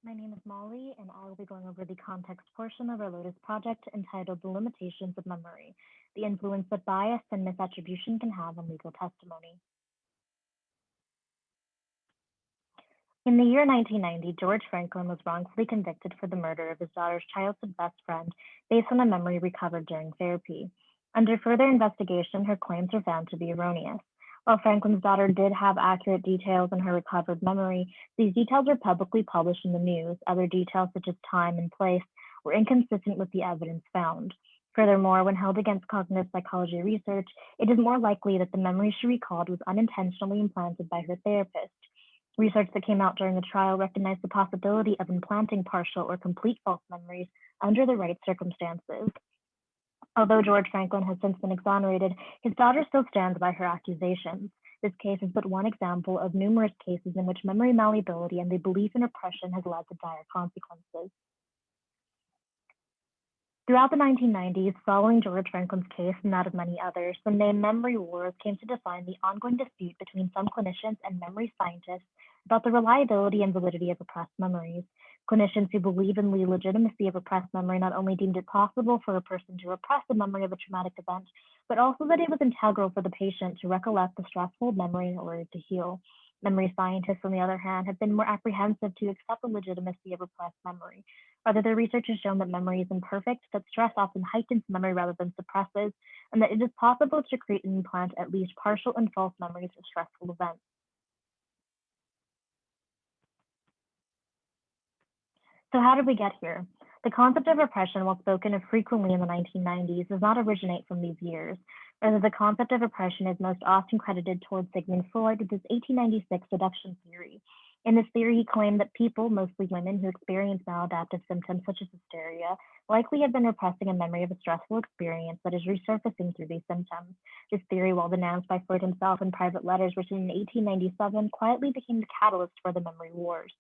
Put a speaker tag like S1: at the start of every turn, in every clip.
S1: My name is Molly, and I will be going over the context portion of our Lotus project entitled The Limitations of Memory, the influence that bias and misattribution can have on legal testimony. In the year 1990, George Franklin was wrongfully convicted for the murder of his daughter's childhood best friend based on a memory recovered during therapy. Under further investigation, her claims were found to be erroneous. While Franklin's daughter did have accurate details in her recovered memory, these details were publicly published in the news. Other details, such as time and place, were inconsistent with the evidence found. Furthermore, when held against cognitive psychology research, it is more likely that the memory she recalled was unintentionally implanted by her therapist. Research that came out during the trial recognized the possibility of implanting partial or complete false memories under the right circumstances. Although George Franklin has since been exonerated, his daughter still stands by her accusations. This case is but one example of numerous cases in which memory malleability and the belief in oppression has led to dire consequences. Throughout the 1990s, following George Franklin's case and that of many others, the name memory wars came to define the ongoing dispute between some clinicians and memory scientists about the reliability and validity of repressed memories. Clinicians who believe in the legitimacy of repressed memory not only deemed it possible for a person to repress the memory of a traumatic event, but also that it was integral for the patient to recollect the stressful memory in order to heal. Memory scientists, on the other hand, have been more apprehensive to accept the legitimacy of repressed memory. Rather, their research has shown that memory is imperfect, that stress often heightens memory rather than suppresses, and that it is possible to create and implant at least partial and false memories of stressful events. So how did we get here? The concept of repression, while spoken of frequently in the 1990s, does not originate from these years. Rather, the concept of repression is most often credited towards Sigmund Freud with his 1896 seduction theory. In this theory, he claimed that people, mostly women, who experience maladaptive symptoms such as hysteria, likely have been repressing a memory of a stressful experience that is resurfacing through these symptoms. This theory, while denounced by Freud himself in private letters written in 1897, quietly became the catalyst for the memory wars.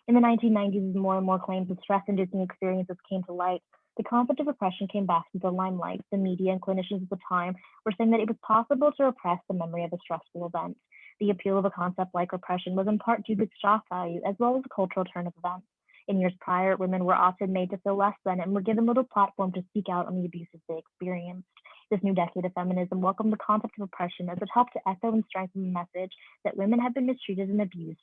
S1: In the 1990s, as more and more claims of stress-inducing experiences came to light, the concept of repression came back to the limelight. The media and clinicians at the time were saying that it was possible to repress the memory of a stressful event. The appeal of a concept like repression was in part due to its shock value, as well as the cultural turn of events. In years prior, women were often made to feel less than and were given little platform to speak out on the abuses they experienced. This new decade of feminism welcomed the concept of repression as it helped to echo and strengthen the message that women have been mistreated and abused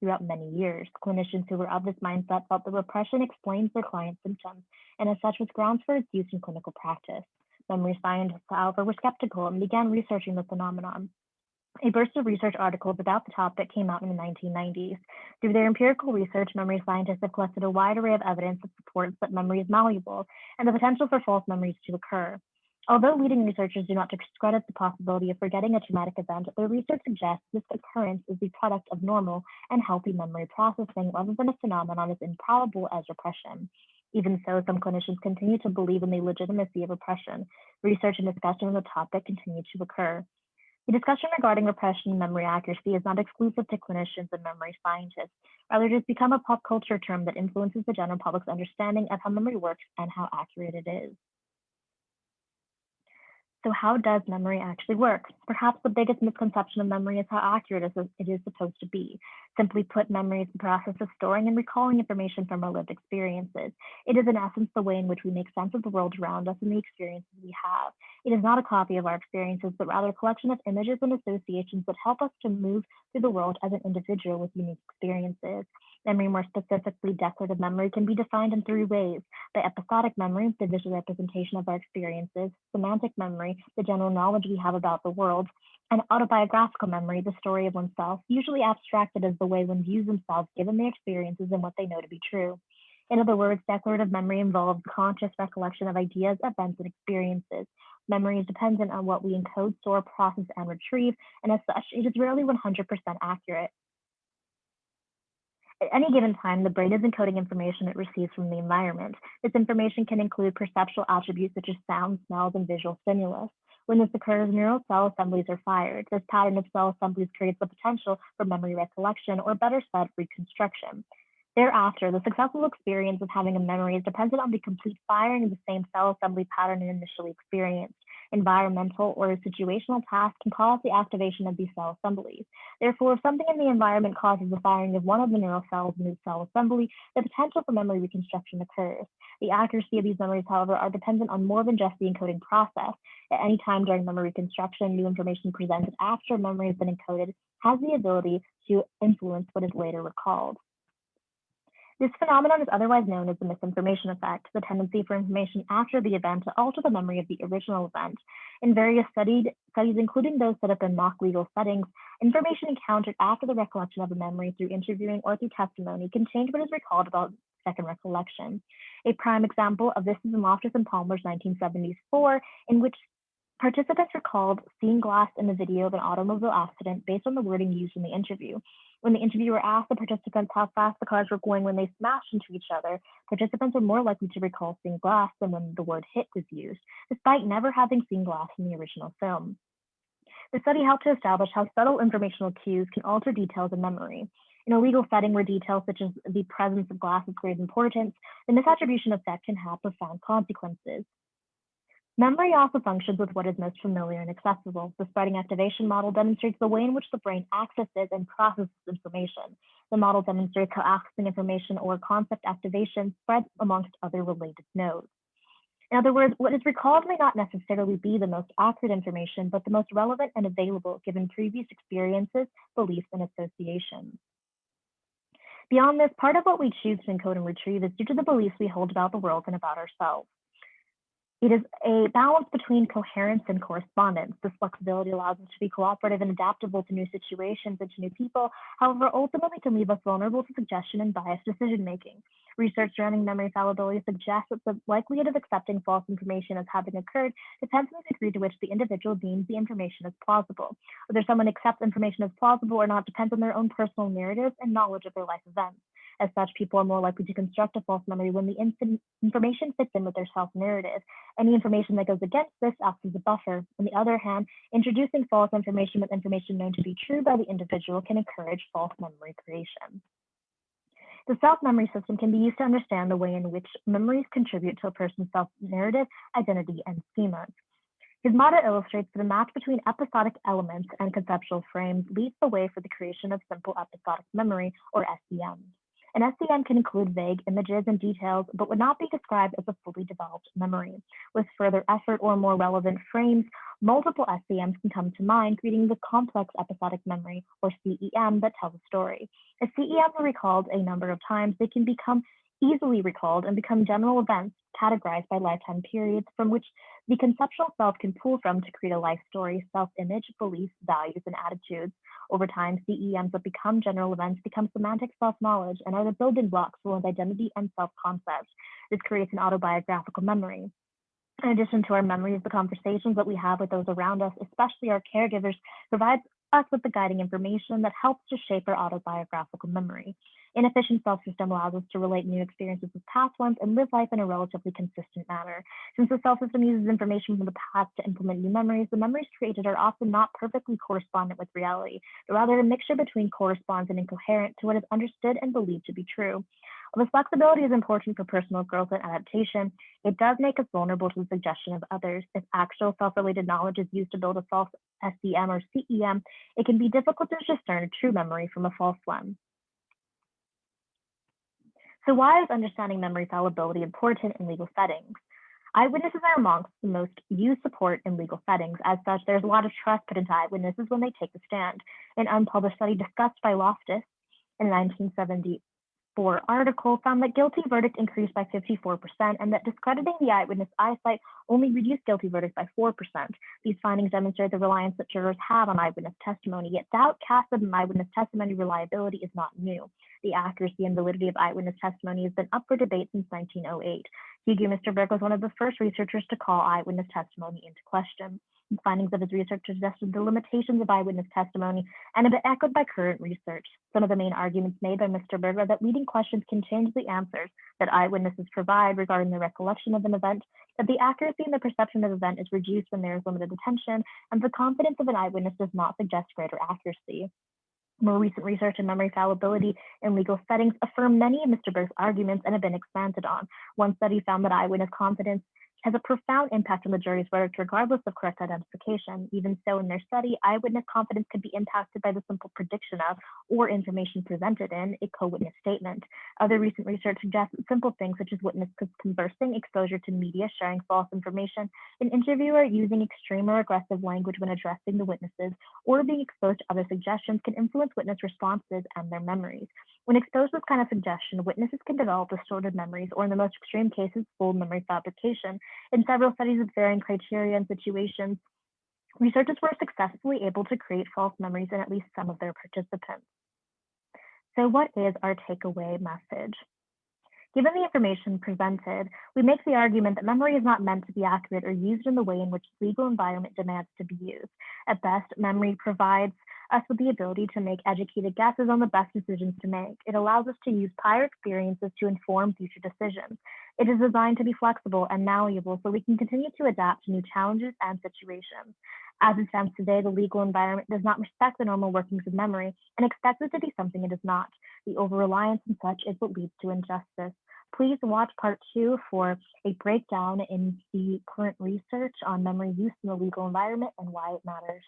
S1: throughout many years. Clinicians who were of this mindset felt that repression explains their clients' symptoms, and as such was grounds for its use in clinical practice. Memory scientists, however, were skeptical and began researching the phenomenon. A burst of research articles about the topic came out in the 1990s. Through their empirical research, memory scientists have collected a wide array of evidence that supports that memory is malleable and the potential for false memories to occur. Although leading researchers do not discredit the possibility of forgetting a traumatic event, their research suggests this occurrence is the product of normal and healthy memory processing rather than a phenomenon as improbable as repression. Even so, some clinicians continue to believe in the legitimacy of repression. Research and discussion on the topic continue to occur. The discussion regarding repression and memory accuracy is not exclusive to clinicians and memory scientists. Rather, it has become a pop culture term that influences the general public's understanding of how memory works and how accurate it is. So how does memory actually work? Perhaps the biggest misconception of memory is how accurate it is supposed to be. Simply put, memory is the process of storing and recalling information from our lived experiences. It is in essence the way in which we make sense of the world around us and the experiences we have. It is not a copy of our experiences, but rather a collection of images and associations that help us to move through the world as an individual with unique experiences. Memory, more specifically declarative memory, can be defined in three ways: by episodic memory, the visual representation of our experiences; semantic memory, the general knowledge we have about the world; and autobiographical memory, the story of oneself, usually abstracted as the way one views themselves given their experiences and what they know to be true. In other words, declarative memory involves conscious recollection of ideas, events, and experiences. Memory is dependent on what we encode, store, process, and retrieve, and as such, it is rarely 100% accurate. At any given time, the brain is encoding information it receives from the environment. This information can include perceptual attributes such as sound, smells, and visual stimulus. When this occurs, neural cell assemblies are fired. This pattern of cell assemblies creates the potential for memory recollection, or better said, reconstruction. Thereafter, the successful experience of having a memory is dependent on the complete firing of the same cell assembly pattern it initially experienced. Environmental or situational tasks can cause the activation of these cell assemblies. Therefore, if something in the environment causes the firing of one of the neural cells in the cell assembly, the potential for memory reconstruction occurs. The accuracy of these memories, however, are dependent on more than just the encoding process. At any time during memory reconstruction, new information presented after memory has been encoded has the ability to influence what is later recalled. This phenomenon is otherwise known as the misinformation effect, the tendency for information after the event to alter the memory of the original event. In various studies, including those set up in mock legal settings, information encountered after the recollection of a memory through interviewing or through testimony can change what is recalled about second recollection. A prime example of this is in Lotus and Palmer's 1974, in which participants recalled seeing glass in the video of an automobile accident based on the wording used in the interview. When the interviewer asked the participants how fast the cars were going when they smashed into each other, participants were more likely to recall seeing glass than when the word hit was used, despite never having seen glass in the original film. The study helped to establish how subtle informational cues can alter details in memory. In a legal setting where details such as the presence of glass is great importance, the misattribution effect can have profound consequences. Memory also functions with what is most familiar and accessible. The spreading activation model demonstrates the way in which the brain accesses and processes information. The model demonstrates how accessing information or concept activation spreads amongst other related nodes. In other words, what is recalled may not necessarily be the most accurate information, but the most relevant and available given previous experiences, beliefs, and associations. Beyond this, part of what we choose to encode and retrieve is due to the beliefs we hold about the world and about ourselves. It is a balance between coherence and correspondence. This flexibility allows us to be cooperative and adaptable to new situations and to new people, however, ultimately can leave us vulnerable to suggestion and biased decision-making. Research surrounding memory fallibility suggests that the likelihood of accepting false information as having occurred depends on the degree to which the individual deems the information as plausible. Whether someone accepts information as plausible or not depends on their own personal narratives and knowledge of their life events. As such, people are more likely to construct a false memory when the information fits in with their self-narrative. Any information that goes against this acts as a buffer. On the other hand, introducing false information with information known to be true by the individual can encourage false memory creation. The self-memory system can be used to understand the way in which memories contribute to a person's self-narrative, identity, and schemas. His model illustrates that a match between episodic elements and conceptual frames leads the way for the creation of simple episodic memory, or SEM. An SEM can include vague images and details, but would not be described as a fully developed memory. With further effort or more relevant frames, multiple SEMs can come to mind, creating the complex episodic memory, or CEM, that tells a story. If CEMs are recalled a number of times, they can become easily recalled and become general events categorized by lifetime periods from which the conceptual self can pull from to create a life story, self-image, beliefs, values, and attitudes. Over time, CEMs that become general events become semantic self-knowledge and are the building blocks for one's identity and self-concept. This creates an autobiographical memory. In addition to our memories, the conversations that we have with those around us, especially our caregivers, provides us with the guiding information that helps to shape our autobiographical memory. Inefficient self-system allows us to relate new experiences with past ones and live life in a relatively consistent manner. Since the self-system uses information from the past to implement new memories, the memories created are often not perfectly correspondent with reality, but rather a mixture between corresponds and incoherent to what is understood and believed to be true. While this flexibility is important for personal growth and adaptation, it does make us vulnerable to the suggestion of others. If actual self-related knowledge is used to build a false SEM or CEM, it can be difficult to discern a true memory from a false one. So why is understanding memory fallibility important in legal settings? Eyewitnesses are amongst the most used support in legal settings. As such, there's a lot of trust put into eyewitnesses when they take the stand. An unpublished study discussed by Lotus in 1974 article found that guilty verdict increased by 54% and that discrediting the eyewitness eyesight only reduced guilty verdict by 4%. These findings demonstrate the reliance that jurors have on eyewitness testimony, yet doubt cast on eyewitness testimony reliability is not new. The accuracy and validity of eyewitness testimony has been up for debate since 1908. Hugo Misterberg was one of the first researchers to call eyewitness testimony into question. The findings of his research suggested the limitations of eyewitness testimony and have been echoed by current research. Some of the main arguments made by Mr. Berg are that leading questions can change the answers that eyewitnesses provide regarding the recollection of an event, that the accuracy and the perception of an event is reduced when there is limited attention, and the confidence of an eyewitness does not suggest greater accuracy. More recent research in memory fallibility in legal settings affirm many of Mr. Burke's arguments and have been expanded on. One study found that eyewitness confidence has a profound impact on the jury's verdict, regardless of correct identification. Even so, in their study, eyewitness confidence could be impacted by the simple prediction of or information presented in a co-witness statement. Other recent research suggests that simple things such as witness conversing, exposure to media, sharing false information, an interviewer using extreme or aggressive language when addressing the witnesses, or being exposed to other suggestions can influence witness responses and their memories. When exposed to this kind of suggestion, witnesses can develop distorted memories, or in the most extreme cases, full memory fabrication. In several studies with varying criteria and situations, researchers were successfully able to create false memories in at least some of their participants. So what is our takeaway message? Given the information presented, we make the argument that memory is not meant to be accurate or used in the way in which the legal environment demands to be used. At best, memory provides us with the ability to make educated guesses on the best decisions to make. It allows us to use prior experiences to inform future decisions. It is designed to be flexible and malleable so we can continue to adapt to new challenges and situations. As it stands today, the legal environment does not respect the normal workings of memory and expects it to be something it is not. The over-reliance on such is what leads to injustice. Please watch part 2 for a breakdown in the current research on memory use in the legal environment and why it matters.